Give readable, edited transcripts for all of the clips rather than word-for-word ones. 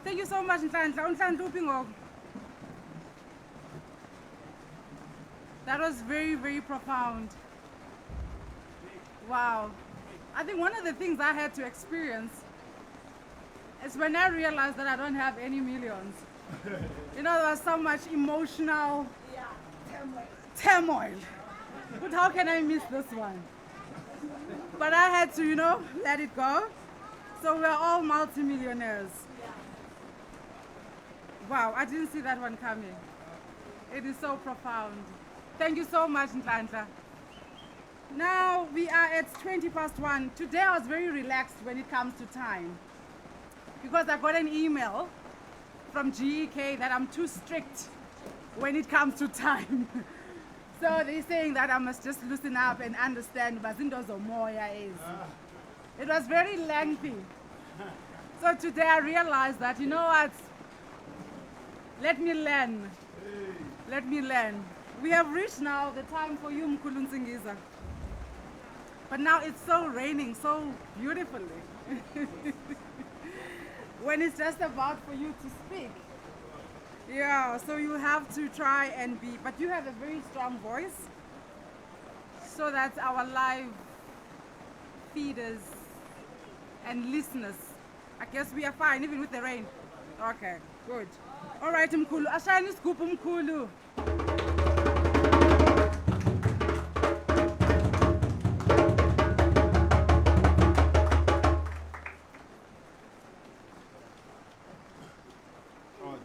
thank you so much, Nhlanhla. That was very, very profound. Wow. I think one of the things I had to experience is when I realized that I don't have any millions. You know, there was so much emotional turmoil. But how can I miss this one? But I had to, you know, let it go. So we're all multimillionaires. Wow, I didn't see that one coming. It is so profound. Thank you so much, Nhlanhla. Now we are at 1:20. Today I was very relaxed when it comes to time because I got an email from GEK that I'm too strict when it comes to time. So they're saying that I must just loosen up and understand Bazindozo Moya is. It was very lengthy. So today I realized that, you know what, let me learn. Let me learn. We have reached now the time for you, Mkhulu Nsingiza. But now it's so raining so beautifully. When it's just about for you to speak. Yeah, so you have to try and be, but you have a very strong voice. So that our live feeders and listeners, I guess we are fine even with the rain. Okay, good. All right, Mkhulu. Ashayani scoop, Mkhulu.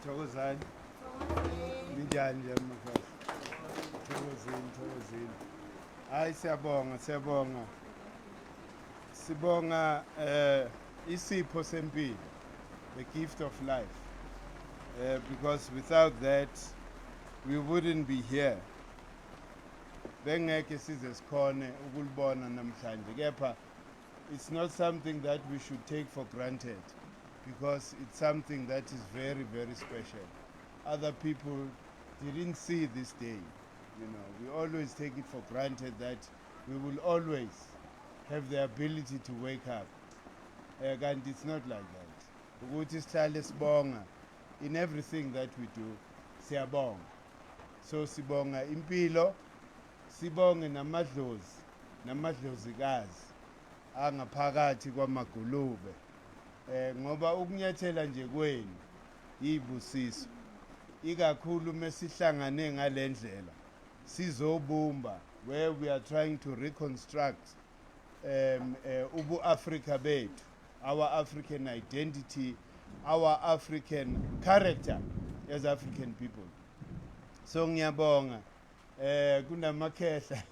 Thokozani. Ninjani nje mfana? Thokozini. Hayi siyabonga. Sibonga isipho sempilo, the gift of life. Because without that we wouldn't be here. Bengeke size sikhone ukulibona namhlanje. Kepha it's not something that we should take for granted, because it's something that is very, very special. Other people didn't see this day. You know, we always take it for granted that we will always have the ability to wake up. And it's not like that. Ukuthi sihlale sibonga in everything that we do, siyabonga. So sibonga impilo, sibonge namadlozikazi angaphakathi kwamagulube. Ngoba ukunyathela nje kwenu yibusiso, ikakhulu mesihlangane ngalendlela sizobumba, where we are trying to reconstruct ubu Africa bethu, our African identity, our African character as African people. So ngiyabonga kunamakhehla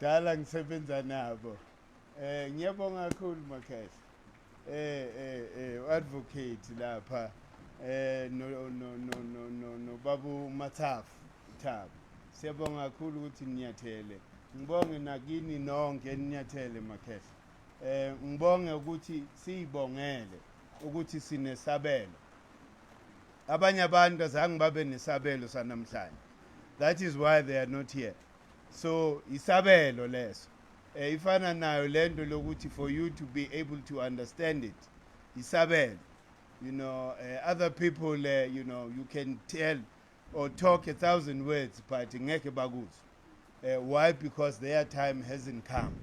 dala ngisebenza nabo, ngiyabonga kakhulu makhehla. Advocate lapha no babu Mathafu Thabo, siyabonga kakhulu ukuthi ninyathele. Ngibonge nakini nonke ninyathele makhehla. Ngibonge ukuthi siyibongele ukuthi sinesabelo. Abanye abantu azange babe nesabelo sanamhlanje. That is why they are not here. So isabelo leso. Ifana nayo lento lokuthi for you to be able to understand it, isabelo. You know, other people, you know, you can tell or talk 1,000 words, but ngeke bakuzwe. Why? Because their time hasn't come.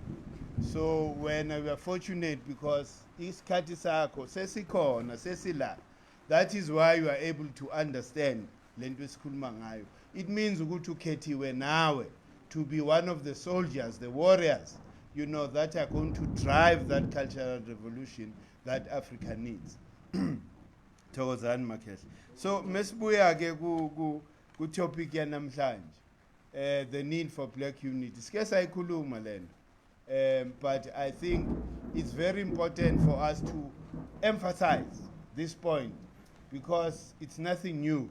So when we are fortunate, because isikhathi sakho sesikhona sesila, that is why you are able to understand lento esikhuluma ngayo. It means ukuthi ukhethiwe nawe to be one of the soldiers, the warriors, you know, that are going to drive that cultural revolution that Africa needs. Thokozani makhehla. So mesibuya ke ku topic yanamhlanje, the need for black unity. Sike sayikhuluma lento. But I think it's very important for us to emphasize this point, because it's nothing new.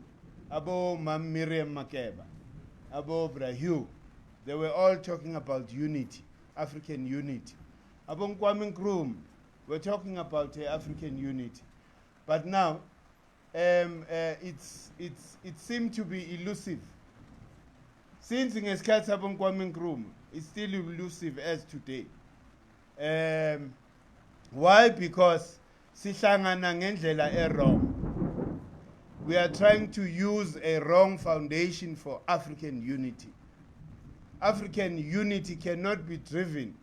Abo Mam Miriam Makeba, Abo Brahu, they were all talking about unity, African unity. Abo Kwame Nkrumah, we're talking about African unity. But now, it seemed to be elusive. Since ngesikhathi Abo Kwame Nkrumah, it's still elusive as today. Why? Because sihlangana ngendlela wrong. we are trying to use a wrong foundation for African unity. African unity cannot be driven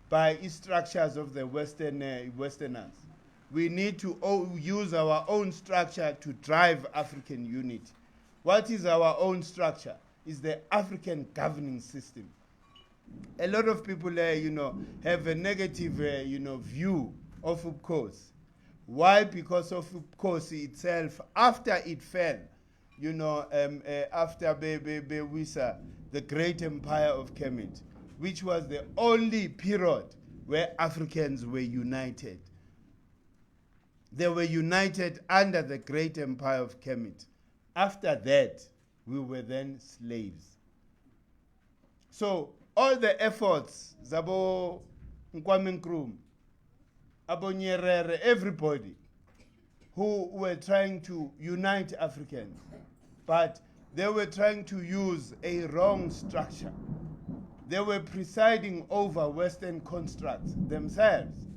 by structures of the Westerners. We need to use our own structure to drive African unity. What is our own structure? Is the African governing system. A lot of people, have a negative, view of UBKOSI. Why? Because of UBKOSI itself, after it fell, after Bewisa, the great empire of Kemet, which was the only period where Africans were united. They were united under the great empire of Kemet. After that, we were then slaves. So all the efforts, Zabo Nkwame Nkrumah, Abo Nyerere, everybody who were trying to unite Africans, but they were trying to use a wrong structure. They were presiding over Western constructs themselves,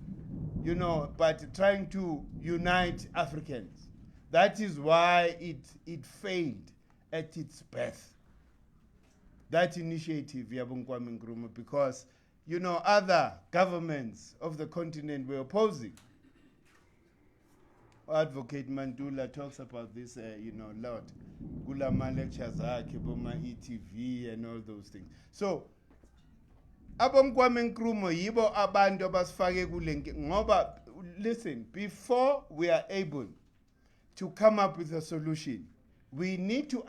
but trying to unite Africans. That is why it failed at its birth. That initiative, Yabo Nkwame Nkrumah, because, other governments of the continent were opposing. Advocate Mandula talks about this, a lot. Gulama lectures, Boma ETV, and all those things. So, Nkwame Nkrumah, yibo abantu abasifake kule ngoba, listen, before we are able to come up with a solution, we need to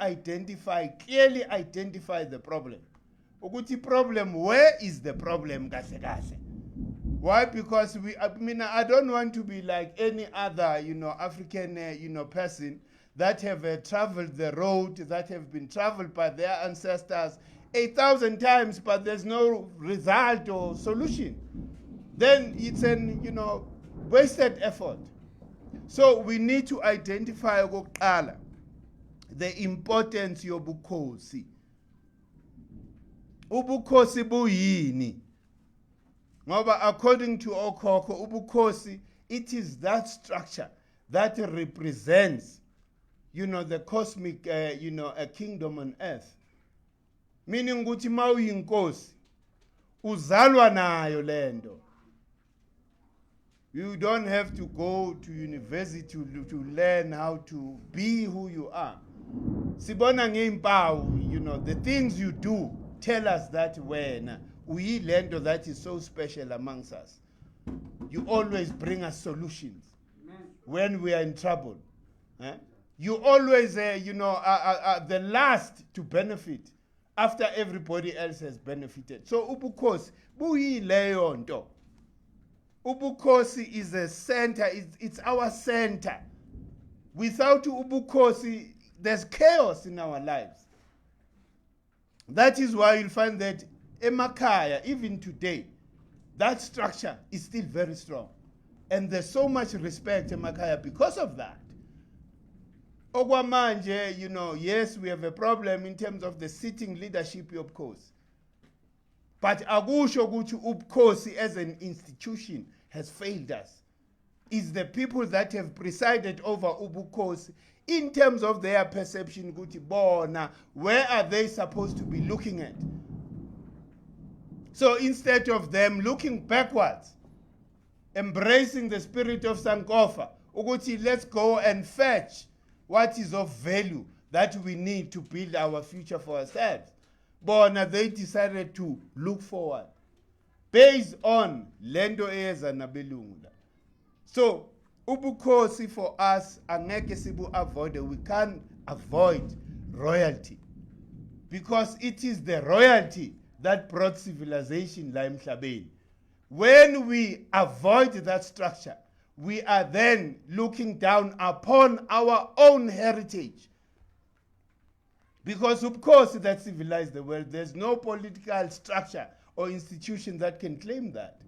clearly identify the problem. Ukuthi problem, where is the problem, kahle kahle? Why? Because I don't want to be like any other, African, person that have traveled the road that have been traveled by their ancestors 8,000 times, but there's no result or solution. Then it's an, wasted effort. So we need to identify the importance of ubukhosi. Ubukhosi buyini. Ngoba according to Okhokho, ubukhosi, it is that structure that represents, the cosmic, a kingdom on earth. Meaning ukuthi mawuyinkosi uzalwa nayo lento. You don't have to go to university to learn how to be who you are. Sibona ngeimpawu, the things you do tell us that when we lento that is so special amongst us. You always bring us solutions. Amen. When we are in trouble. You always, are the last to benefit after everybody else has benefited. So ubukhosi buyileyo nto. Ubukhosi is a center, it's our center. Without ubukhosi, there's chaos in our lives. That is why you'll find that emakaya, even today, that structure is still very strong. And there's so much respect emakaya because of that. Okwamanje, yes, we have a problem in terms of the sitting leadership of ubukhosi. But akusho ukuthi ubukhosi as an institution has failed us. It's the people that have presided over ubukhosi in terms of their perception ukuthi bona, where are they supposed to be looking at? So instead of them looking backwards, embracing the spirit of Sankofa, ukuthi let's go and fetch what is of value that we need to build our future for ourselves. Bona, they decided to look forward based on lendo eza nabelungu. So ubukhosi for us angeke sibu avoid. We can't avoid royalty because it is the royalty that brought civilization la emhlabeni. When we avoid that structure, we are then looking down upon our own heritage. Because of course that civilized the world, there's no political structure or institution that can claim that.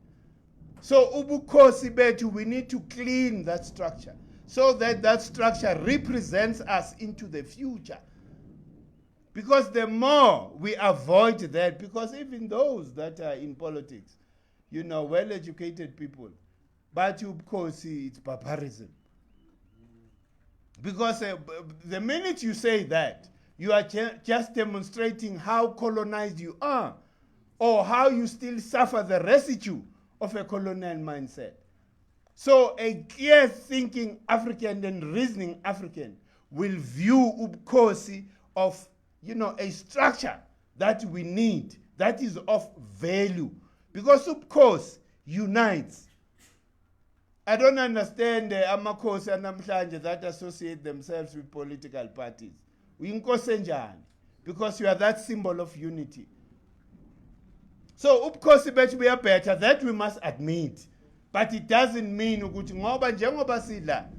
So ubukhosi betu, we need to clean that structure so that that structure represents us into the future. Because the more we avoid that, because even those that are in politics, well-educated people, but ubukhosi, it's barbarism. Because the minute you say that, you are just demonstrating how colonized you are, or how you still suffer the residue of a colonial mindset. So a clear thinking African and reasoning African will view ubukhosi of, a structure that we need, that is of value. Because ubukhosi unites. I don't understand amakhosi anamhlanje that associate themselves with political parties. Uyinkosi enjani? Because you are that symbol of unity. So ubukhosi bethu buya better, that we must admit. But it doesn't mean ukuthi ngoba njengoba sidla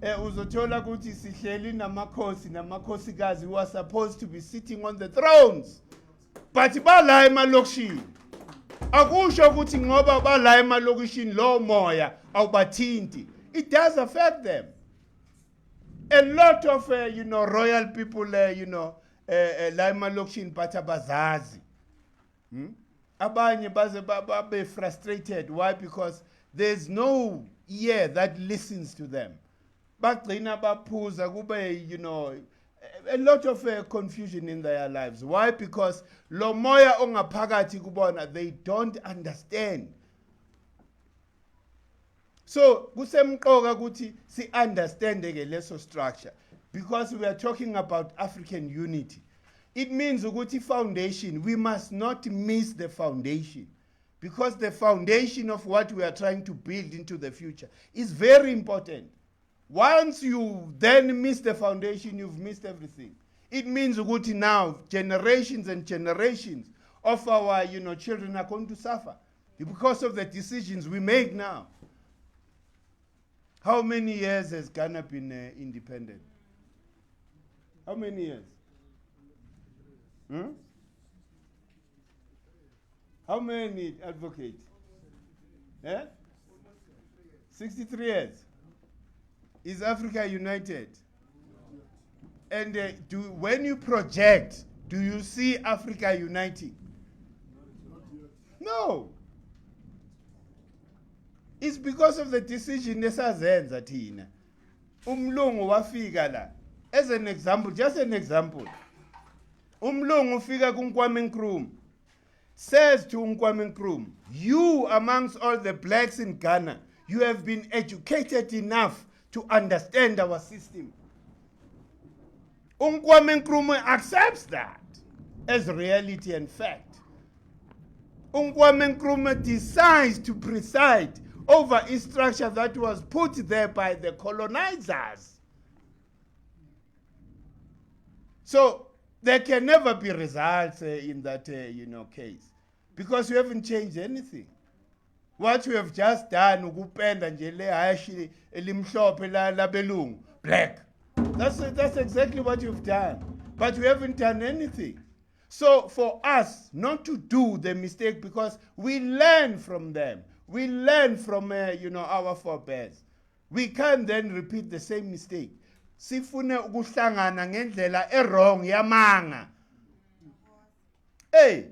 uzothola ukuthi sihleli namakhosikazi who are supposed to be sitting on the thrones. But bala emalokishini. Akusho ukuthi ngoba bala emalokishini lo moya awubathinti. It does affect them. A lot of royal people la emalokishini but abazazi. Abanye babe frustrated. Why? Because there's no ear that listens to them. Bagcina baphuza kube a lot of confusion in their lives. Why? Because lo moya ongaphakathi kubona, they don't understand. So kusemqoka ukuthi si understand ke leso structure, because we are talking about African unity. It means ukuthi foundation, we must not miss the foundation, because the foundation of what we are trying to build into the future is very important. Once you then miss the foundation, you've missed everything. It means ukuthi now generations and generations of our children are going to suffer because of the decisions we make now. How many years has Ghana been independent? How many years? How many advocates? 63 years. Is Africa united? And when you project, do you see Africa uniting? No. It's because of the decision nesazenza thina. Umlungu wafika la. As an example, just an example. Umlungu ufika kuNkwame Nkrumah. Says to Nkwame Nkrumah, you amongst all the blacks in Ghana, you have been educated enough to understand our system. Nkwame Nkrumah accepts that as reality and fact. Nkwame Nkrumah decides to preside over a structure that was put there by the colonizers. So there can never be results in that case, because we haven't changed anything. What we have just done, ukupenda nje le hashi elimhlophe la belungu, black. That's exactly what you've done. But we haven't done anything. So for us not to do the mistake, because we learn from them. We learn from our forebears. We can't then repeat the same mistake. Sifune ukuhlangana ngendlela wrong yamanga. Hey,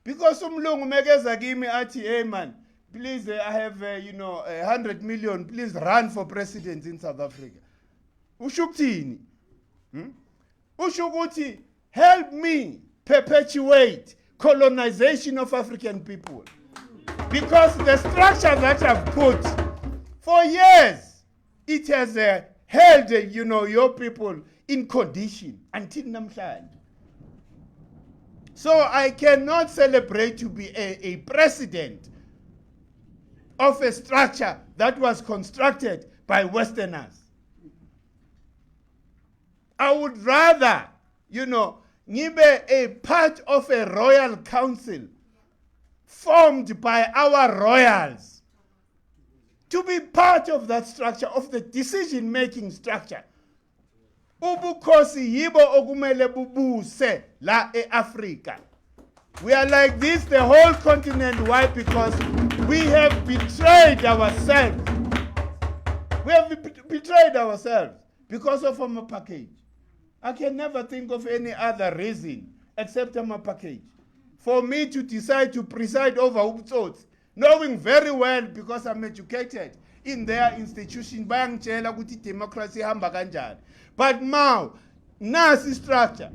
because umlungu mekeza kimi athi, hey man, please, I have 100 million. Please run for president in South Africa. Ushukuthini? Ushukuthi, help me perpetuate colonization of African people. Because the structure that I've put for years, it has held your people in condition until namhlanje. So I cannot celebrate to be a president of a structure that was constructed by Westerners. I would rather, ngibe a part of a royal council formed by our royals, to be part of that structure, of the decision-making structure. Ubukhosi yibo okumele bubuse la e-Africa. We are like this, the whole continent. Why? Because we have betrayed ourselves. We have betrayed ourselves because of our package. I can never think of any other reason except our package. For me to decide to preside over Ubutsots, knowing very well, because I'm educated, in their institution bayangitshela ukuthi democracy ihamba kanjani. But now nasi structure,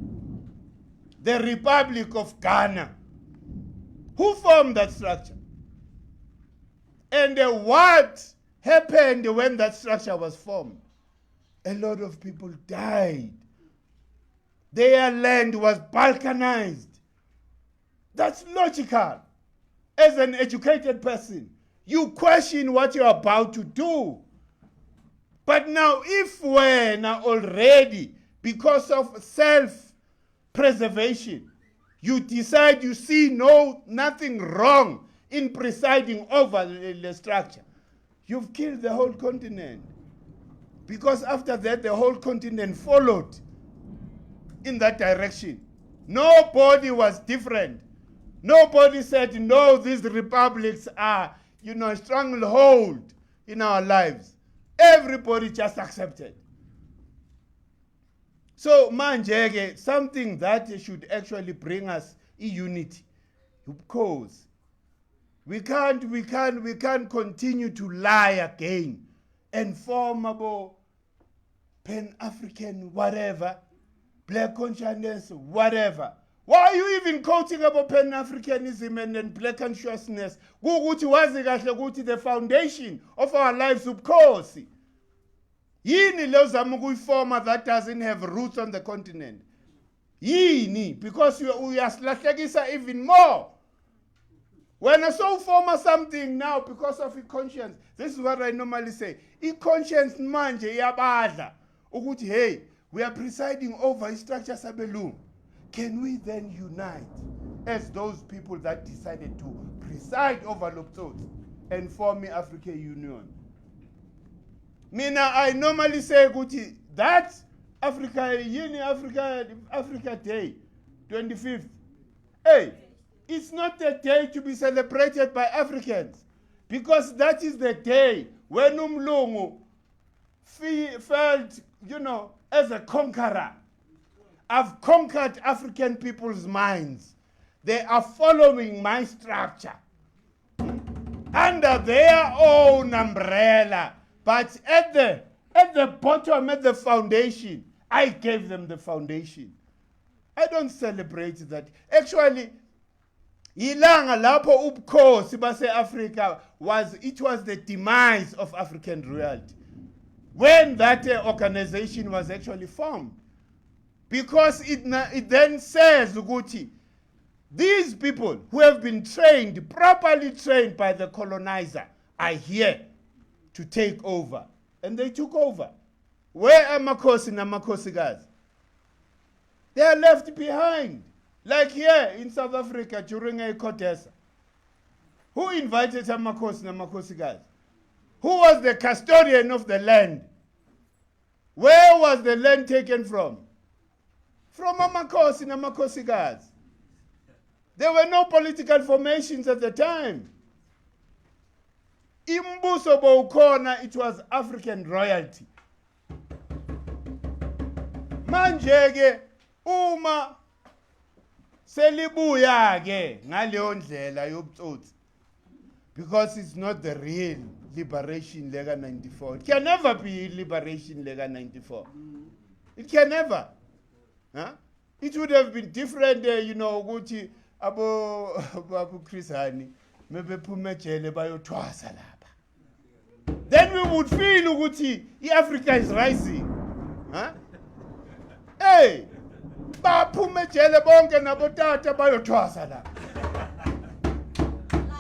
the Republic of Ghana. Who formed that structure? And what happened when that structure was formed? A lot of people died. Their land was balkanized. That's logical. As an educated person, you question what you're about to do. But now, if when already, because of self-preservation, you decide you see nothing wrong in presiding over the structure, you've killed the whole continent. Because after that, the whole continent followed in that direction. Nobody was different. Nobody said, no, these republics are, a stronghold in our lives. Everybody just accepted. So, manje, something that should actually bring us unity. Because we can't continue to lie again and form about Pan-African whatever, black consciousness, whatever. Why are you even quoting about Pan-Africanism and black consciousness? The foundation of our lives, of course. Yini lozama ukuyifoma that doesn't have roots on the continent. Yini, because we are even more. When I saw former something now because of a conscience, this is what I normally say. I conscience manje iyabadla. Ukuthi hey, we are presiding over a structure sabelungu. Can we then unite as those people that decided to preside over Loptsotsi and form the African Union? Mina, I normally say ukuthi that Africa Day, 25th. Hey, it's not the day to be celebrated by Africans, because that is the day when Umlungu felt, as a conqueror. I've conquered African people's minds. They are following my structure under their own umbrella. But at the bottom, at the foundation, I gave them the foundation. I don't celebrate that. Actually, ilanga lapho ubukhosi base-Africa was the demise of African royalty. When that organization was actually formed. Because it then says, ukuthi, these people who have been trained, properly trained by the colonizer, are here to take over. And they took over. Where are Makosi and Makosigas? They are left behind. Like here in South Africa during a Kodesa. Who invited Makosi and Makosigas? Who was the custodian of the land? Where was the land taken from? From Amakosi and Makosigas. There were no political formations at the time. Imbuso bowukhona, it was African royalty. Manje ke uma selibuya ke ngaleyo ndlela yobutsotsi, because it's not the real liberation lega 94. It can never be liberation lega 94. It can never. Huh? It would have been different, ukuthi abo Chris Hani maybe phumejele bayothwasa lapha. Then we would feel ukuthi Africa is rising. Huh? Hey, baphumejele bonke nabotata bayothwasa lapha.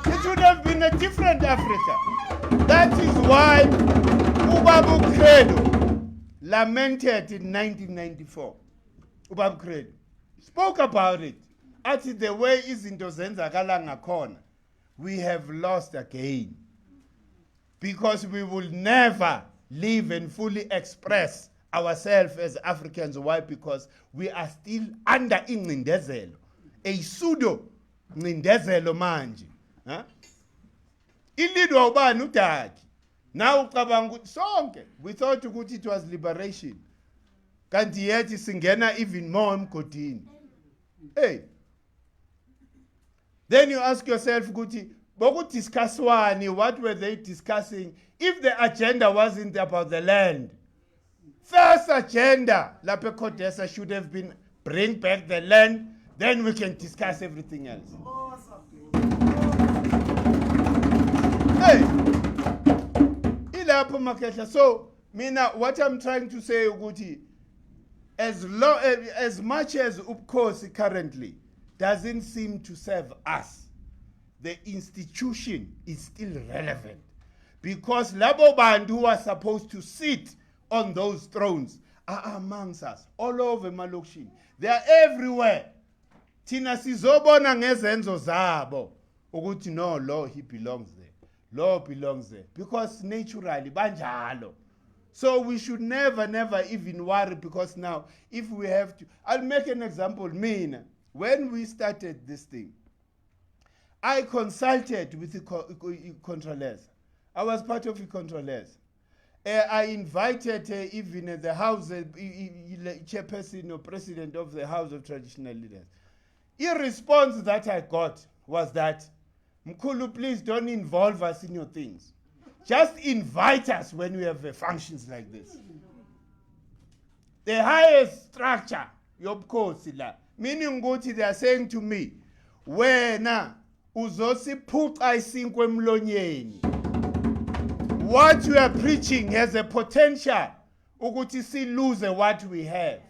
It would have been a different Africa. That is why Ubaba Credo lamented in 1994. Ubaba Credo spoke about it. At the way izinto zenzakala ngakhona, we have lost again. Because we will never live and fully express ourselves as Africans. Why? Because we are still under ingcindezelo. A pseudo ngcindezelo manje. Huh? Ilidwa ubani uDaki. Now ucabanga ukuthi sonke, we thought ukuthi it was liberation. Kanti yethi singena even more emgodini. Hey. Then you ask yourself ukuthi boku discuss one, what were they discussing? If the agenda wasn't about the land, first agenda, Lape Kodesa should have been bring back the land, then we can discuss everything else. Hey, ilapho Makehla. So, mina, what I'm trying to say, Uguti, as much as Ubkosi currently doesn't seem to serve us, the institution is still relevant. Because labo bantu who are supposed to sit on those thrones are amongst us, all over Malokishin. They are everywhere. Tina sizobona ngezenzo zabo. Ukuthi no, law, he belongs there. Law belongs there. Because naturally, banjalo. So we should never even worry, because now, if we have to, I'll make an example. Mina, when we started this thing, I consulted with the controllers. I was part of the controllers. I invited even the House, chairperson or president of the House of Traditional Leaders. The response that I got was that, Mkhulu, please don't involve us in your things. Just invite us when we have functions like this. The highest structure, yobukhosi, meaning ukuthi they are saying to me, wena uzosiphuca isinkwe emlonyeni. What you are preaching has a potential ukuthi si lose what we have.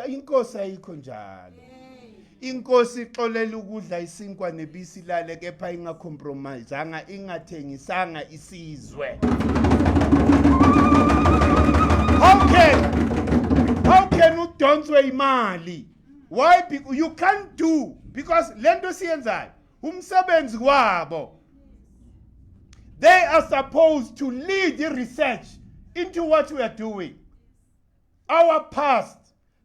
Inkosi ayikho njalo. Inkosi ixolela ukudla isinkwa nebisi lale kepha ingacompromise anga ingathengisanga isizwe. How can udonswe imali? Why? You can't do, because lento siyenzayo umsebenzi wabo. They are supposed to lead the research into what we are doing. Our past,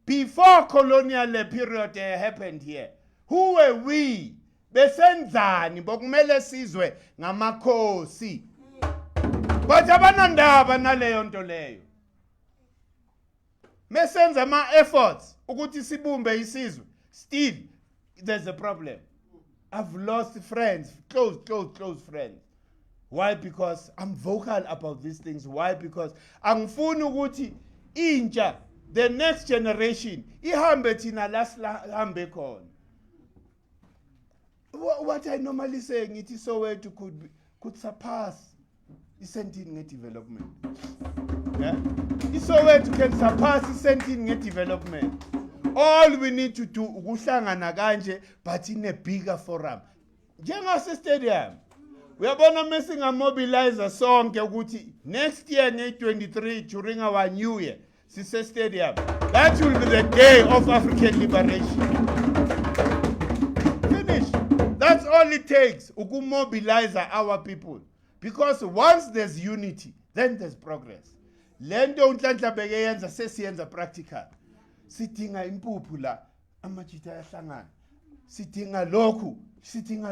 before colonial period happened here, who were we? Besenzani bokumele sizwe ngamakhosi. But abanandaba naleyo nto leyo. Mesenza ama efforts ukuthi sibumbe isizwe. Still there's a problem. I've lost friends, close friends. Why? Because I'm vocal about these things. Why? Because angifuni ukuthi intsha, the next generation, ihambe thina lasihambe khona. What I normally say, it is so to could surpass isentini development. Yeah? It's so to can surpass isentini development. All we need to do ukuhlangana kanje, but in a bigger forum. Njengase stadium. We are going to missing a mobilizer song next year, 2023, during our new year, Sise Stadium. That will be the day of African liberation. Finish. That's all it takes to mobilize our people. Because once there's unity, then there's progress. Lendo unhlanhla bekeyenza sesiyenza practical. Sidinga impuphu la amajita yahlangana. Sidinga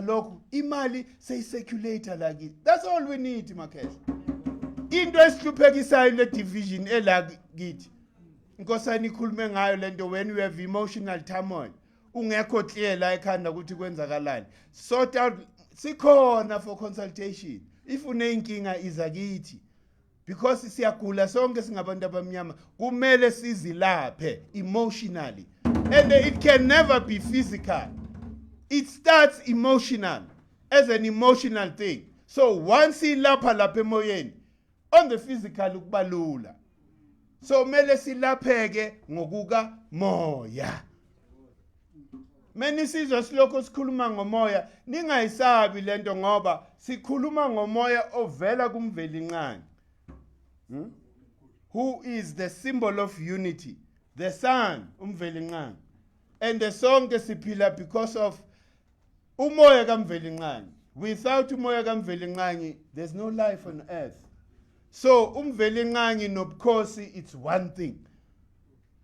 lokhu imali seyicirculate like it. That's all we need, Makehla. Into esihluphekisa ile division elakithi. Nkosana ikhulume ngayo lento, when we have emotional turmoil, ungekho clear la ekhanda ukuthi kwenzakalani. Sort out sikhona for consultation. If unenkinga izakithi. Because siyagula sonke singabantu abamnyama, kumele sizilaphe emotionally. And it can never be physical. It starts emotional, as an emotional thing. So once ilapha emoyeni, on the physical ukubalula. So mele silapheke ngokuka moya. Many sizwe silokho sikhuluma ngomoya, ningayisabi lento ngoba sikhuluma ngomoya ovela kumvelincane. Who is the symbol of unity, the sun, umvelincane. And the song siphila because of umoya kamvelincane. Without umoya kamvelincane, there's no life on earth. So umvelincane nobukhosi, it's one thing.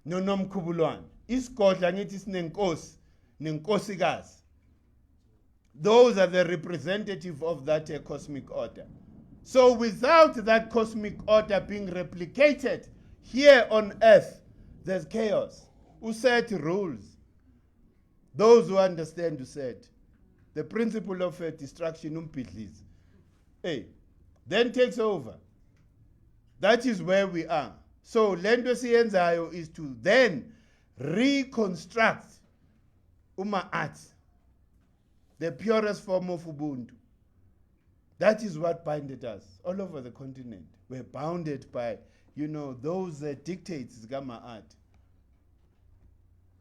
No nomkhubulwane. Isigodla ngithi sinenkosi, nenkosikazi. Those are the representative of that cosmic order. So without that cosmic order being replicated here on earth, there's chaos. Who set rules? Those who understand who said. the principle of destruction, umbhidlizi. Hey, then takes over. That is where we are. So lento siyenzayo is to then reconstruct art, the purest form of Ubuntu. That is what binded us all over the continent. We're bounded by, those dictates gama art.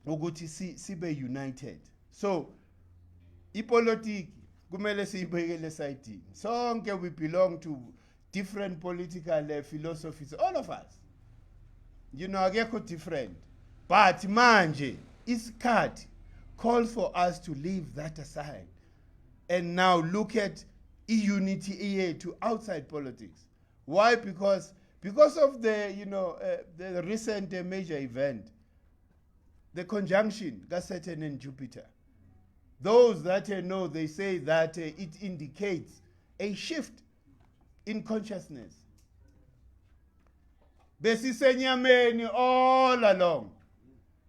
Ukuthi sibe united. So, ipolitiki kumele siyibekele esayidini. Sonke we belong to different political philosophies, all of us. Akekho different. But manje, isikhathi calls for us to leave that aside and now look at unity to outside politics. Why? Because of the recent major event, the conjunction Saturn and Jupiter. Those that know, they say that it indicates a shift in consciousness. Besisenyameni all along.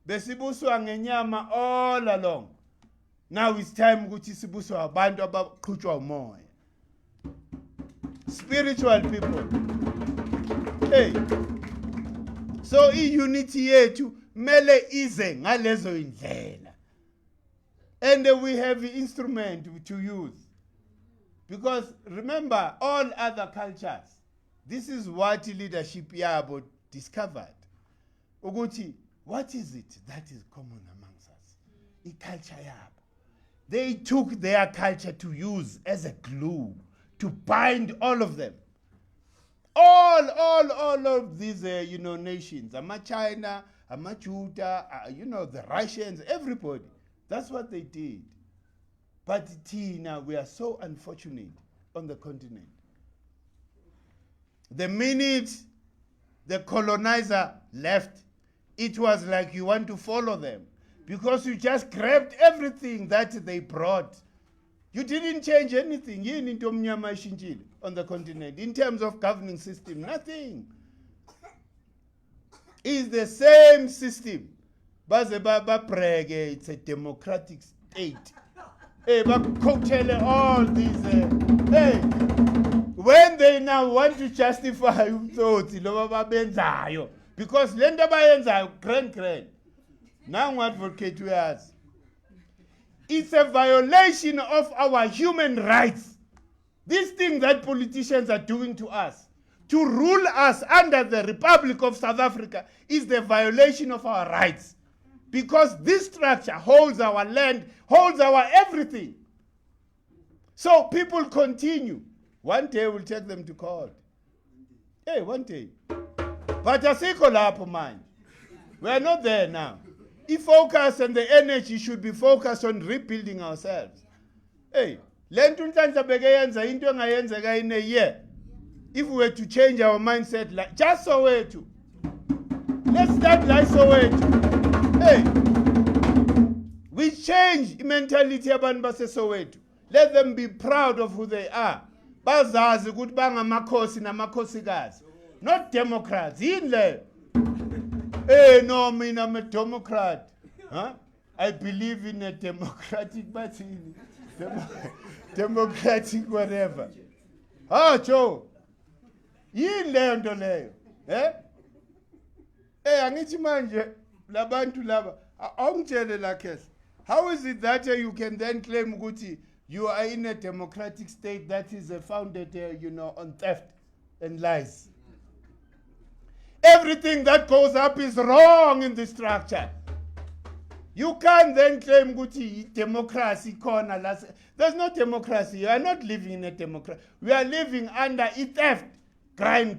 Besibuswa ngenyama all along. Now it's time ukuthi sibuswa abantu abaqhutshwa umoya. Spiritual people. Hey. So unity yethu mele ize ngalezo indlela. And we have the instrument to use. Because remember, all other cultures, this is what leadership yabo discovered. Ukuthi, what is it that is common amongst us? The culture yabo. They took their culture to use as a glue to bind all of them. All of these, nations, China, Judah, the Russians, everybody. That's what they did. But Tina, we are so unfortunate on the continent. The minute the colonizer left, it was like you want to follow them because you just grabbed everything that they brought. You didn't change anything on the continent. In terms of governing system, nothing. It's the same system. It's a democratic state. Hey, all these. Hey, when they now want to justify thoughts, because lenda bayenza grand. Now what advocate we ask? It's a violation of our human rights. This thing that politicians are doing to us, to rule us under the Republic of South Africa, is the violation of our rights. Because this structure holds our land, holds our everything. So people continue. One day we'll take them to court. Hey, one day. But asikho lapho manje. We are not there now. The focus and the energy should be focused on rebuilding ourselves. Hey, lento unhlanhla bekeyenza into engayenzeka in a year. If we were to change our mindset, like just Soweto. Let's start like Soweto. Hey, we change mentality abantu base Soweto. Let them be proud of who they are. Bazazi ukuthi bangamakhosi namakhosikazi. Not Democrats. Hey, no, I'm a Democrat. Huh? I believe in a democratic party. Democratic whatever. Joe. Nto leyo. Angithi manje labantu laba awungitshele la case. How is it that you can then claim ukuthi you are in a democratic state that is founded on theft and lies? Everything that goes up is wrong in the structure. You can't then claim kuti democracy corner. There's no democracy. You are not living in a democracy. We are living under a theft, crime.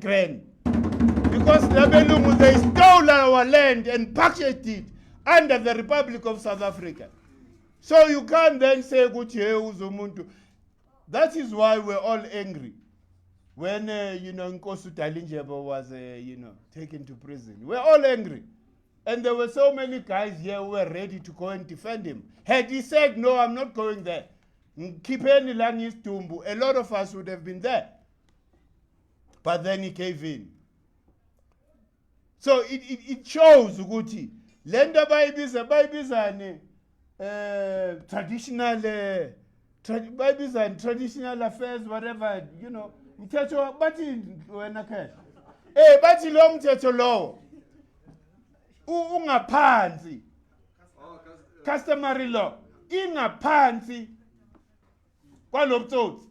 Because the Belungu, they stole our land and packaged it under the Republic of South Africa. So you can't then say kuti uzumuntu. That is why we're all angry. When, Nkosi Dalindyebo was, taken to prison. We're all angry. And there were so many guys here who were ready to go and defend him. Had he said, no, I'm not going there, Kipeni Langis Tumbu, a lot of us would have been there. But then he gave in. So it shows, Uguti, Lenda Baibizane, traditional bayibiza traditional affairs, whatever, you know, mthetho bathi wena khehla. Bathi lo mthetho lowo ungaphansi. Customary law ingaphansi kwalobutsotsi.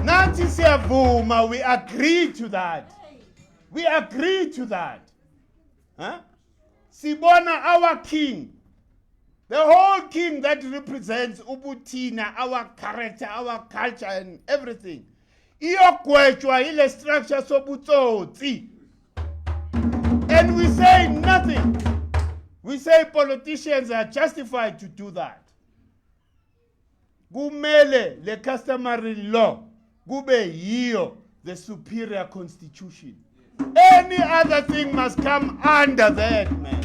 Nathi siyavuma, we agree to that. We agree to that. Huh? Sibona our king, the whole king that represents Ubutina, our character, our culture and everything. Iyogwetshwa ile structure sobutsotsi. And we say nothing. We say politicians are justified to do that. Kumele le customary law kube yiyo the superior constitution. Any other thing must come under that, man.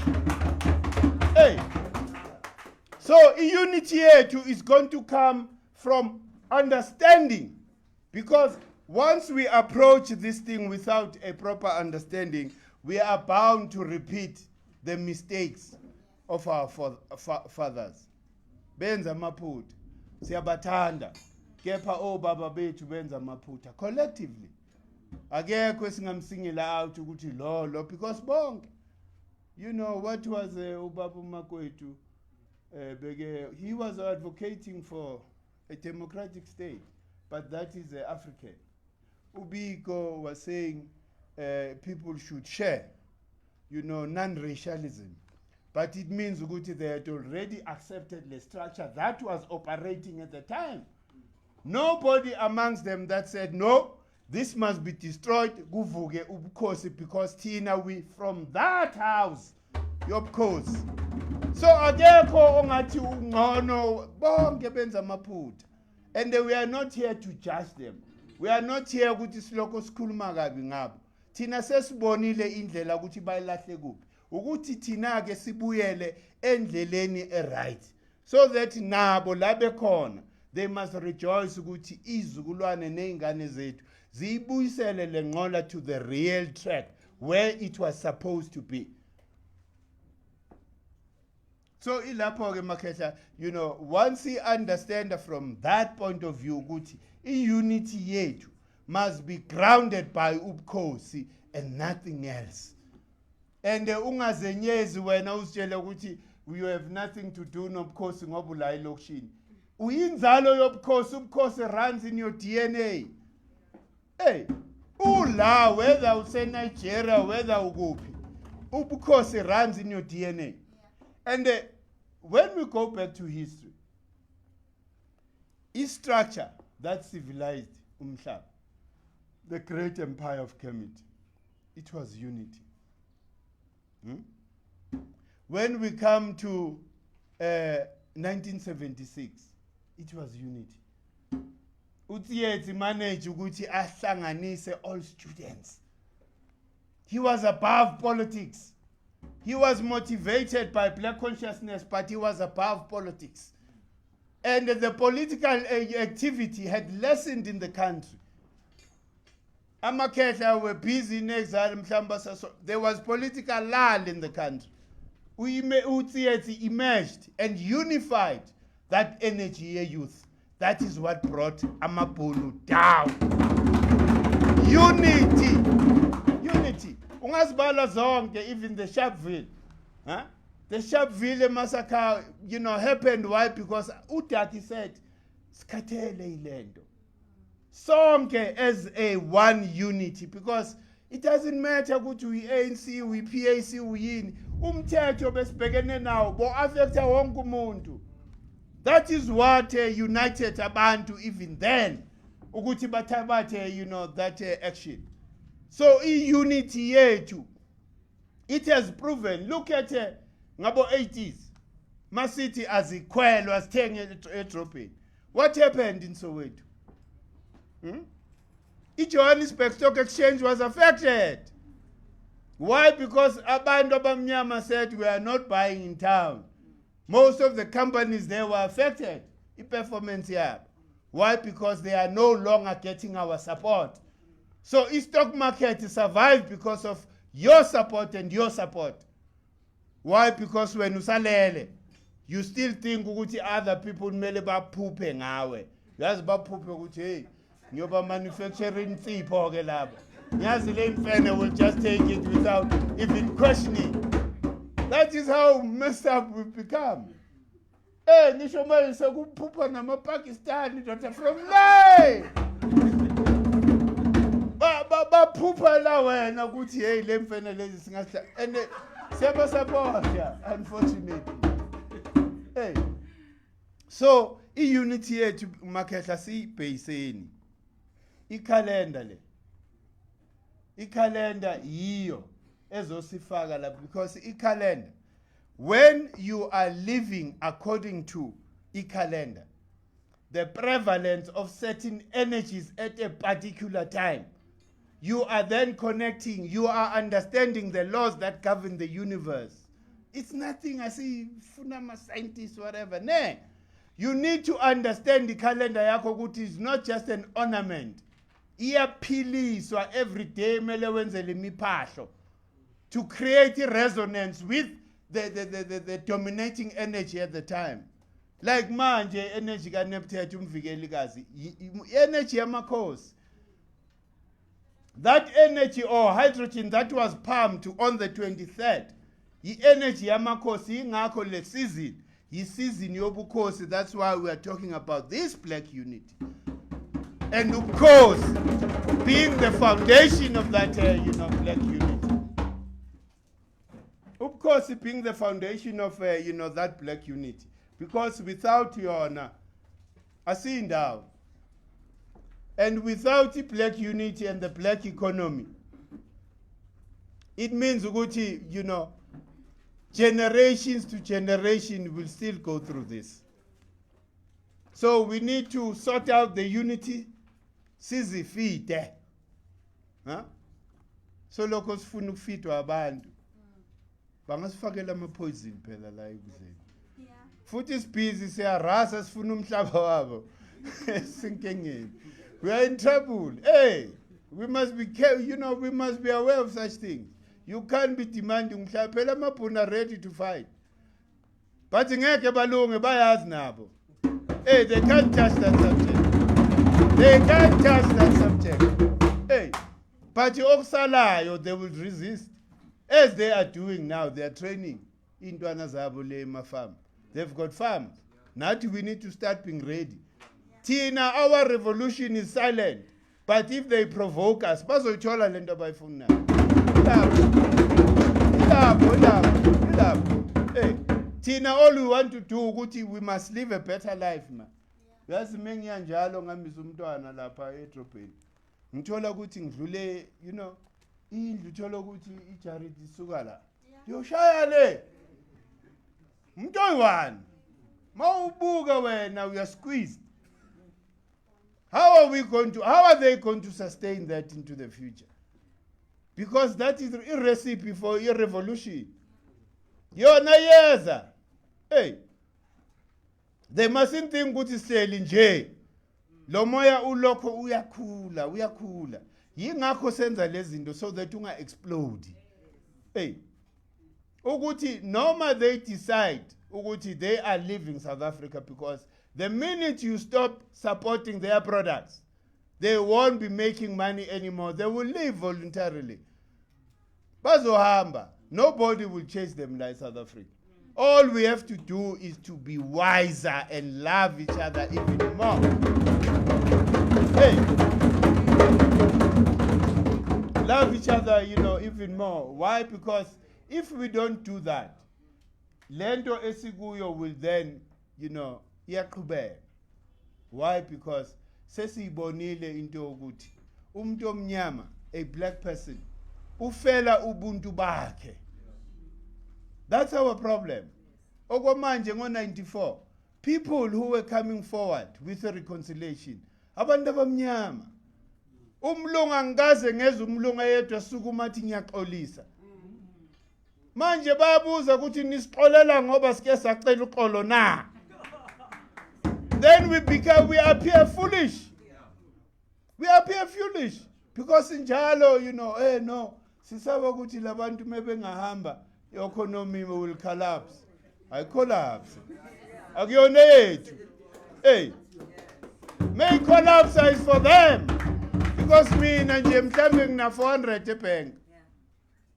So unity yethu is going to come from understanding, because once we approach this thing without a proper understanding, we are bound to repeat the mistakes of our fathers. Benza maphutha, siyabathanda, kepha obaba bethu benza maphutha collectively. Akekho esingamsingela out ukuthi lo because bonke. You know what was ubaba uMakwethu he was advocating for a democratic state, but that is African. Ubiko was saying people should share, you know, non-racialism. But it means ukuthi they had already accepted the structure that was operating at the time. Nobody amongst them that said, no, this must be destroyed, kuvuke ubukhosi, because Tina, we from that house, yobukhosi. So akekho ongathi ungcono, bonke benza amaphutha. And we are not here to judge them. We are not here ukuthi siloko sikhuluma kabi ngabo. Tina sesibonile indlela ukuthi bayilahle kuphi. Ukuthi thina ke sibuyele endleleni right. So that nabo labe khona, they must rejoice ukuthi izukulwane neingane zethu ziyibuyisele lenqola to the real track where it was supposed to be. So ilapho ke Makhehla, you know, once you understand from that point of view ukuthi unity yethu must be grounded by ubukhosi and nothing else. And ungazenyezi wena usitshele ukuthi you have nothing to do nobukhosi ngoba ula elokishini. Uyinzalo yobukhosi, ubukhosi runs in your DNA. Ula, whether use Nigeria, whether ukuphi, ubukhosi runs in your DNA. And when we go back to history, is structure that civilized umhlaba, the great empire of Kemet, it was unity. When we come to 1976, it was unity. Utsiyetsi managed ukuthi ahlanganise all students. He was above politics. He was motivated by black consciousness, but he was above politics. And the political activity had lessened in the country. Amakhehla were busy in exile, there was political lull in the country. Utsiyetsi emerged and unified that energy youth. That is what brought Amabhunu down. Unity. Unity. Ungazibala zonke, even the Sharpeville. Huh? The Sharpeville massacre, you know, happened. Why? Because Udati said, "Skathele ilento." Sonke as a one unity, because it doesn't matter ukuthi we ANC, we PAC, we yini. Umthetho besibhekene nawo bo affecta wonke umuntu. That is what united abantu even then. Ukuthi bathabathe, you know, that action. So unity yethu, it has proven. Look at ngabo 80s. Masiti azikhwelwa sithenge edrobheni. What happened in Soweto? Johannesburg Stock Exchange was affected. Why? Because abantu abamnyama said we are not buying in town. Most of the companies there were affected. Performance here. Why? Because they are no longer getting our support. So the stock market survived because of your support and your support. Why? Because when usalele, you still think ukuthi other people kumele baphuphe ngawe. Yazi baphuphe ukuthi hey ngiyoba manufacturing insipho ke lapha. Ngiyazi le mfene will just take it without even questioning. That is how messed up we've become. Hey, ngisho manje sekuphupha namaPakistani daughter from le. Baphupha la wena ukuthi hey le mfene lezi singasha and siyaba support unfortunately. Hey. So, i-unity yethu Makhehla siyibhayiseni. I-calendar le. I-calendar yiyo ezosifaka la because i-calendar when you are living according to i-calendar the prevalence of certain energies at a particular time you are then connecting, you are understanding the laws that govern the universe. It's nothing I see funama scientists whatever. Ne. You need to understand the calendar yakho ukuthi is not just an ornament. Iyaphiliswa every day mele wenzele imiphahlo to create a resonance with the dominating energy at the time. Like manje energy kaNeptune umvikelikazi energy yamakhosi. That energy or hydrogen that was pumped on the 23rd, the energy yamakhosi ingakho le season, yi season yobukhosi. That's why we are talking about this black unity. And of course, being the foundation of that black unity. Of course, being the foundation of that black unity. Because without your asindawo and without the black unity and the black economy, it means ukuthi, generations to generation will still go through this. So we need to sort out the unity, sizifite. Huh? So lokho sifuna ukufitwa abantu. Bangasifakela ama poison phela la ekuzeni. Futhi sibhizi siyarasa sifuna umhlaba wabo. Sinkengeni. We are in trouble. Hey, we must be careful, we must be aware of such things. You can't be demanding umhlaba phela amabhunu are ready to fight. But ngeke balunge bayazi nabo. Hey, they can't touch that subject. They can't touch that subject. Hey, but okusalayo they will resist. As they are doing now, they are training intwana zabo le ema-farm. They've got farms. Now we need to start being ready. Tina, our revolution is silent. But if they provoke us, bazoyithola le nto abayifuna. Hey, Tina, all we want to do ukuthi we must live a better life man. Yazi mengiya njalo ngamisa umntwana lapha edrobheni. Ngithola ukuthi ngidlule, indlu uthola ukuthi ijaridi isuka la. Yoshaya le. Umuntu oyi-1. Mawubuka wena we are squeezed. How are they going to sustain that into the future? Because that is a recipe for a revolution. Yona yeza. Hey. They mustn't think ukuthi sihleli nje. Lo moya ulokho uyakhula. Yingakho senza lezi zinto so that unga explode. Hey. Ukuthi noma they decide ukuthi they are leaving South Africa because the minute you stop supporting their products, they won't be making money anymore. They will leave voluntarily. Bazohamba. Nobody will chase them like South Africa. All we have to do is to be wiser and love each other even more. Hey. Love each other, even more. Why? Because if we don't do that, lento esikuyo will then, iyaqhubeka. Why? Because sesiyibonile into ukuthi umuntu omnyama, a black person, ufela ubuntu bakhe. That's our problem. Okwamanje ngo-94, people who were coming forward with a reconciliation, abantu abamnyama. Umlungu angikaze ngeze umlungu yedwa sukuma athi ngiyaxolisa. Manje bayabuza ukuthi nisixolela ngoba sike sacela uxolo na. Then we appear foolish. We appear foolish because njalo no sisaba ukuthi labantu mebengahamba economy will collapse. I collapse. Akuyona yethu. Hey. May collapse is for them. Because mina nje mhlambe ngina 400 ebank.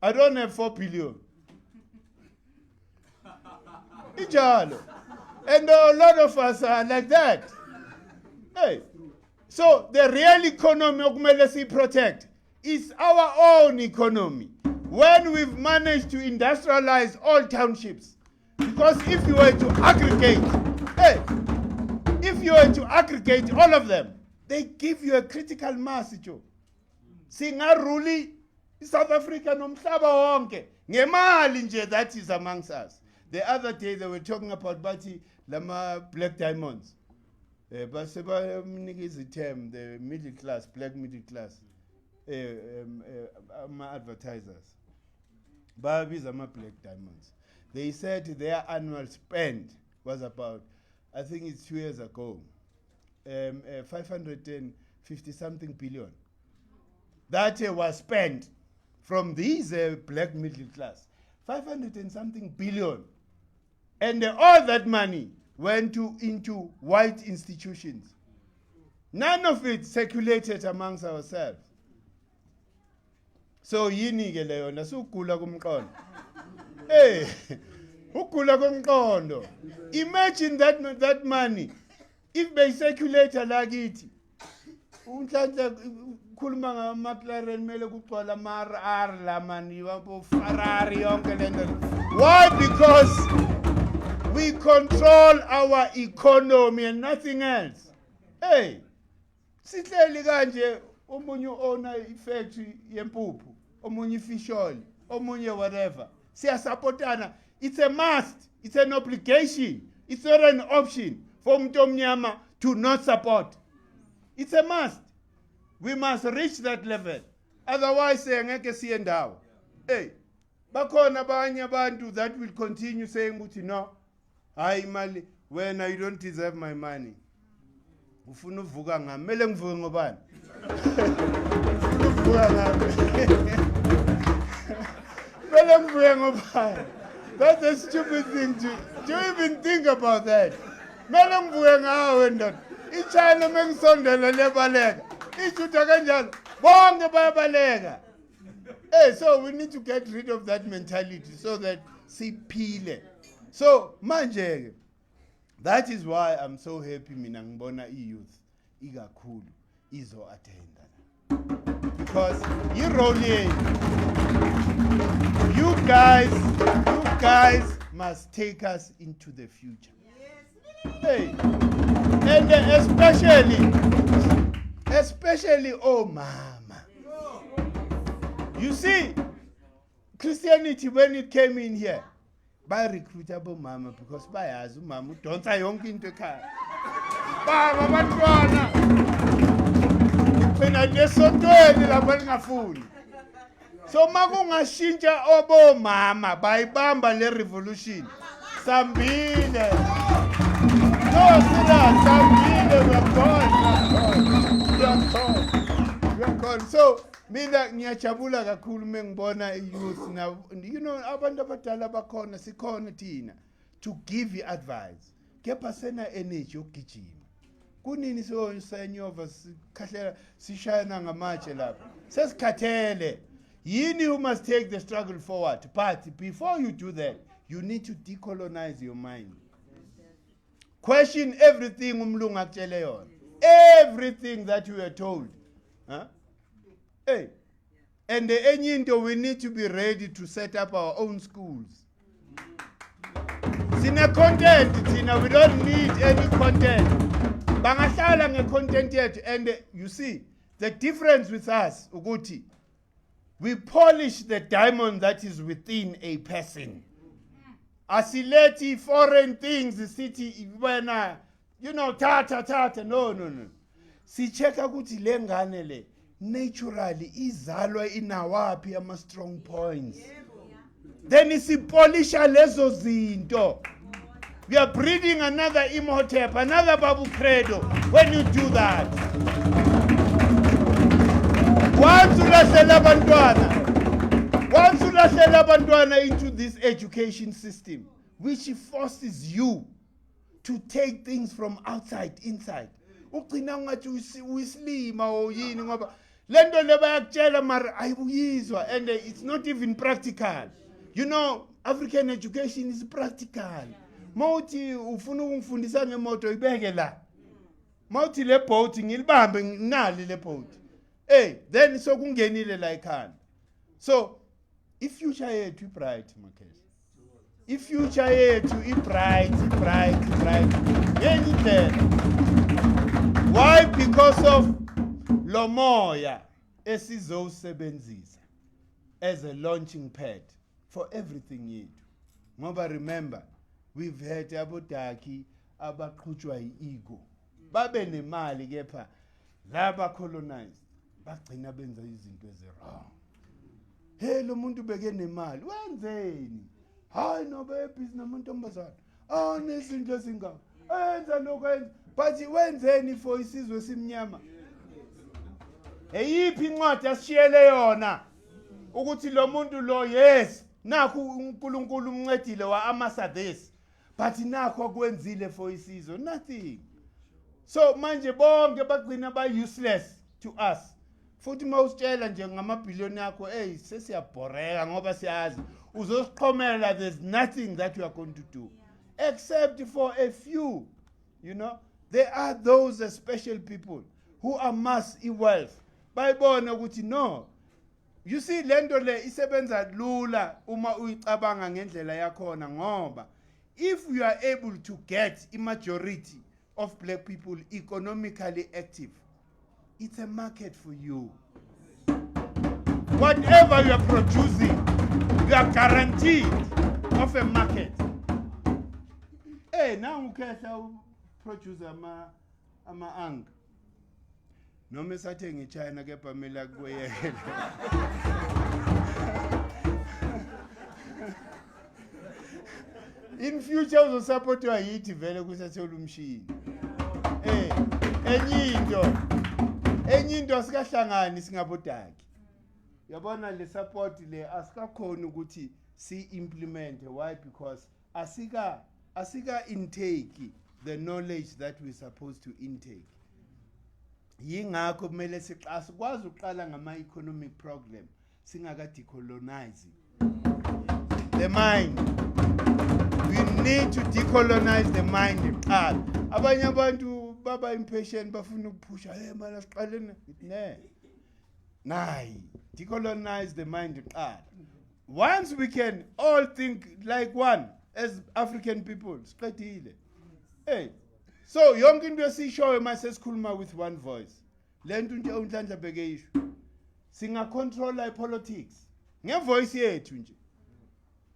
I don't have 4 billion. Ijalo. And a lot of us are like that. Hey. So the real economy okumele si protect is our own economy. When we've managed to industrialize all townships. Because if you were to aggregate, if you were to aggregate all of them, they give you a critical mass. Singaruli South Africa nomhlaba wonke ngemali nje that is amongst us. The other day they were talking about Bati Lama black diamonds. But is the term, the middle class, black middle class, advertisers. Barbies are my black diamonds. They said their annual spend was about, I think it's 2 years ago, 550 something billion. That was spent from these black middle class, 500 and something billion. And all that money went into white institutions. None of it circulated amongst ourselves. So yini ke leyo nasugula kumqondo. Hey, ugula kumqondo. Imagine that money if they circulate lakithi. Unhlanhla khuluma ngama-McLaren mele kugcwala ama-RR la mani wabo Ferrari yonke lento. Why? Because we control our economy and nothing else. Hey, sihleli kanje omunye owner ifactory yempuphu, omunye ifisholi, omunye whatever. Siyasupportana. It's a must. It's an obligation. It's not an option for umuntu omnyama to not support. It's a must. We must reach that level. Otherwise, ngeke siye ndawo. Hey, bakhona abanye abantu that will continue saying ukuthi no. Hayi mali wena you don't deserve my money. Ufuna uvuka ngami, mele ngivuke ngobani? Ufuna uvuka ngami. Mele ngivuke ngobani? That's a stupid thing to even think about that. Mele ngivuke ngawe ndoda. Ichina mengisondela lebaleka. Ijuta kanjalo. Bonke bayabaleka. Hey, so we need to get rid of that mentality so that siphile. So manje, that is why I'm so happy mina ngibona youth ikakhulu izo attenda. Because you rolling, you guys must take us into the future. Hey, and especially oh mama. You see, Christianity when it came in here, by recruitable mama because by as mama don't I young into car. Baba bantwana. Phela lesotweni lapha lingafuni. So makungashintsha obo mama bayibamba le revolution. Sambile. No sira sambile we're gone. So mina ngiyajabula kakhulu mengibona youth now, you know abantu abadala bakhona sikhona thina to give you advice. Kepha sena energy yokugijima. Kunini so senyova sikhahlela sishayana ngamatshe lapha. Sesikhathele. Yini who must take the struggle forward. But before you do that, you need to decolonize your mind. Question everything umlungu akutshele yona. Everything that you were told. Huh? Hey. And the enyinto we need to be ready to set up our own schools. Sine content tina, we don't need any content. Bangahlala nge-content yethu, and you see the difference with us ukuthi we polish the diamond that is within a person. Asileti foreign things the city when you know tata no. Si checka ukuthi le ngane le naturally izalwa inawapi ama strong points. Then isipolisha lezo zinto. We are breeding another Imhotep, another Babu Credo when you do that. Once you lahlela abantwana into this education system, which forces you to take things from outside inside. Ugcina ngathi uyislima or yini ngoba lento le bayakutshela mara ayibuyizwa, and it's not even practical. You know, African education is practical. Mawuthi ufuna ukungifundisa ngemoto ibeke la. Mawuthi le boat ngilibambe nginali le boat. Then sokungenile la ekhanda. So if future yethu bright Makhehle. If future yethu bright. Why? Because of lo moya esizowusebenzisa as a launching pad for everything yethu. Ngoba remember, we've had abodaki abaqhutshwa yi-ego. Babe nemali kepha laba colonized bagcina benza izinto ezi-wrong. Hey, lo muntu beke nemali wenzeni? Hayi no bebhizi namantombazana. Nezinto ezingaka. Enza lokho enza. But wenzeni for isizwe simnyama? Eyiphi incwadi asishiyele yona ukuthi lo muntu lo yes nakho uNkulunkulu umncedile wa-amasa this, but nakho akwenzile for isizwe? Nothing. So manje bonke bagcina ba-useless to us. Futhi mawusitshela nje ngamabhiliyoni yakho sesiyabhoreka ngoba siyazi uzosiqhomela, there's nothing that you are going to do except for a few. You know, there are those special people who amass wealth. Bayibona ukuthi no, you see lento le isebenza lula uma uyicabanga ngendlela yakhona ngoba if you are able to get a majority of black people economically active, it's a market for you. Whatever you are producing, you are guaranteed of a market. Now ukhetha producer ama-ang. Noma esathenga eChina kepha mela kuyekela. In future uzosupportwa yithi vele kusathola umshini. Enye into sikahlangani singabodaki. Yabona le support le asikakhona ukuthi si implement. Why? Because asika intake the knowledge that we're supposed to intake. Yingakho kumele sikwazi uqala ngama-economic problem singaka decolonize the mind. We need to decolonize the mind kuqala. Abanye abantu baba impatient bafuna ukuphusha manje siqalene nayi decolonize the mind kuqala. Once we can all think like one as African people, siqedile. So yonke into esishoyo mase sikhuluma with one voice. Lento nje uNhlanhla bheke isho. Singa control politics ngevoice yethu nje.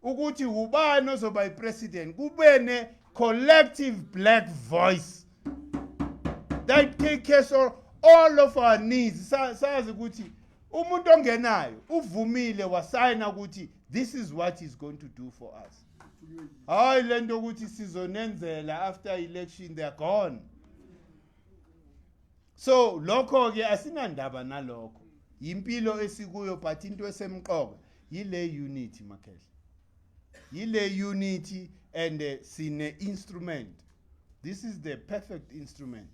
Ukuthi ubani ozoba ipresident kube ne collective black voice that take care of all of our needs. Sazi ukuthi umuntu ongenayo uvumile wasayina ukuthi this is what he's going to do for us. Hayi lento ukuthi sizonenzela after election they are gone. So lokho ke asinandaba nalokho. Impilo esikuyo but into esemqoka yile unity Makhehle. Yile unity and sine instrument. This is the perfect instrument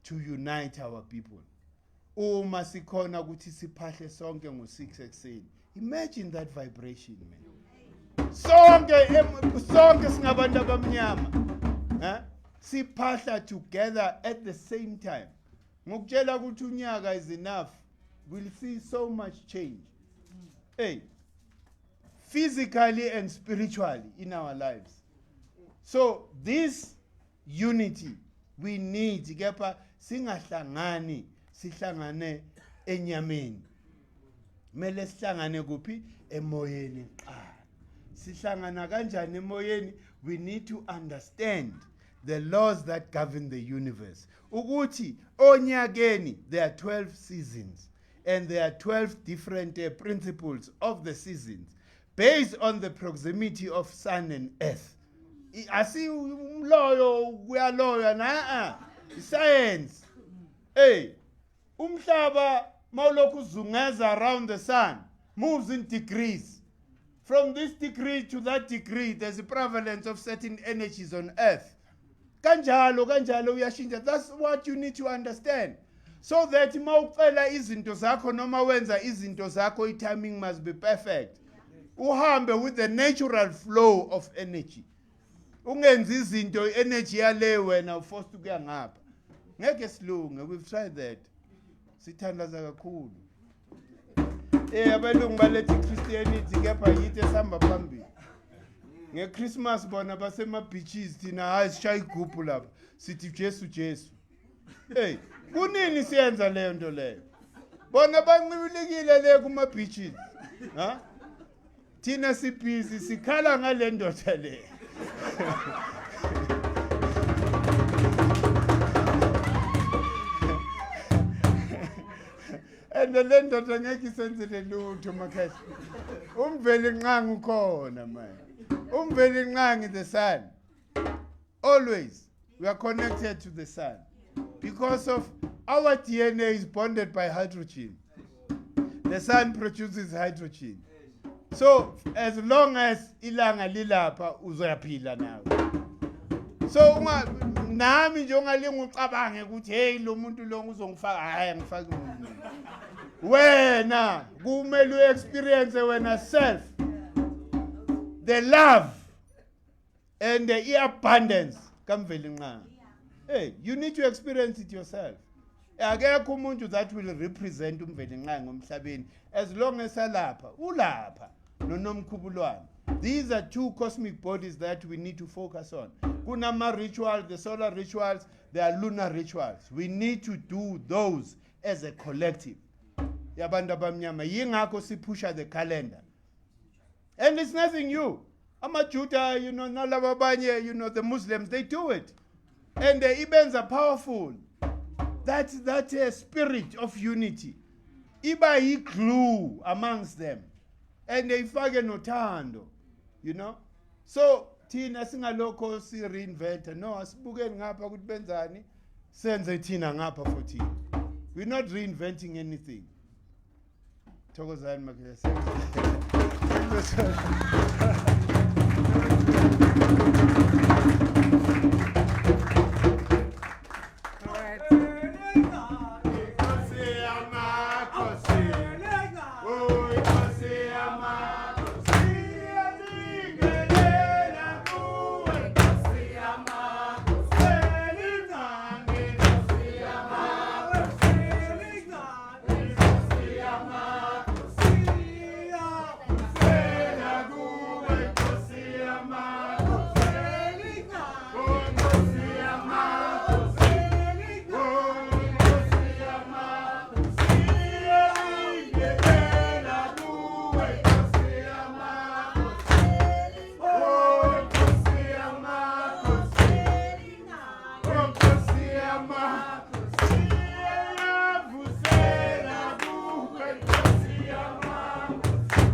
to unite our people. Uma sikhona ukuthi siphahle sonke ngo6 ekseni. Imagine that vibration, man. Sonke singabantu abamnyama. Siphahla together at the same time. Ngokutshela ukuthi unyaka is enough. We'll see so much change. Physically and spiritually in our lives. So this unity we need kepha singahlangani sihlangane enyameni. Mele sihlangane kuphi? Emoyeni qala. Sihlangana kanjani emoyeni? We need to understand the laws that govern the universe. Ukuthi onyakeni there are 12 seasons and there are 12 different principles of the seasons based on the proximity of sun and earth. Asi umloyo kuyaloya na science. Umhlaba mawulokhu uzungeza around the sun moves in degrees. from this degree to that degree, there's a prevalence of certain energies on earth. Kanjalo uyashintsha. That's what you need to understand. So that mawucela izinto zakho noma wenza izinto zakho, timing must be perfect. Uhambe with the natural flow of energy. Ungenzi izinto energy yale wena forced to kuya ngapha. Ngeke silunge. We've tried that. Sithandaza kakhulu. Abelungu balethi Christianity kepha yithi esihamba phambili. Nge-Christmas bona basema-beaches thina hayi sishaya igubhu lapha sithi Jesu. Hey, kunini siyenza leyo nto leyo? Bona bancibilikile le kuma-beaches. Ha? Thina sibhizi sikhala ngale ndoda le. And the land of the ngeke isenzele lutho makhehla. Umveli nqanga ukhona man. Umveli nqanga the sun. Always we are connected to the sun because of our DNA is bonded by hydrogen. The sun produces hydrogen. So as long as ilanga lilapha uzoyaphila nawe. So nami nje ungalinga ucabange ukuthi hey lo muntu lo uzongifaka hayi angifaki umuntu. Wena kumele experience wena self the love and the abundance kamveli nqanga. Hey, you need to experience it yourself. Akekho umuntu that will represent umveli nqanga emhlabeni as long as alapha ulapha nonomkhubulwane. These are two cosmic bodies that we need to focus on. Kunama rituals, the solar rituals, there are lunar rituals. We need to do those as a collective. Yabantu abamnyama yingakho sipusha the calendar. And it's nothing new. Amajuda, nalaba abanye, the Muslims, they do it. And the Ibans are powerful. That's that spirit of unity. Iba glue amongst them. And they fage nothando, So, thina singalokho si reinvent. No, asibukeni ngapha ukuthi benzani, senze thina ngapha for thina. We're not reinventing anything. Thokozani makhehla.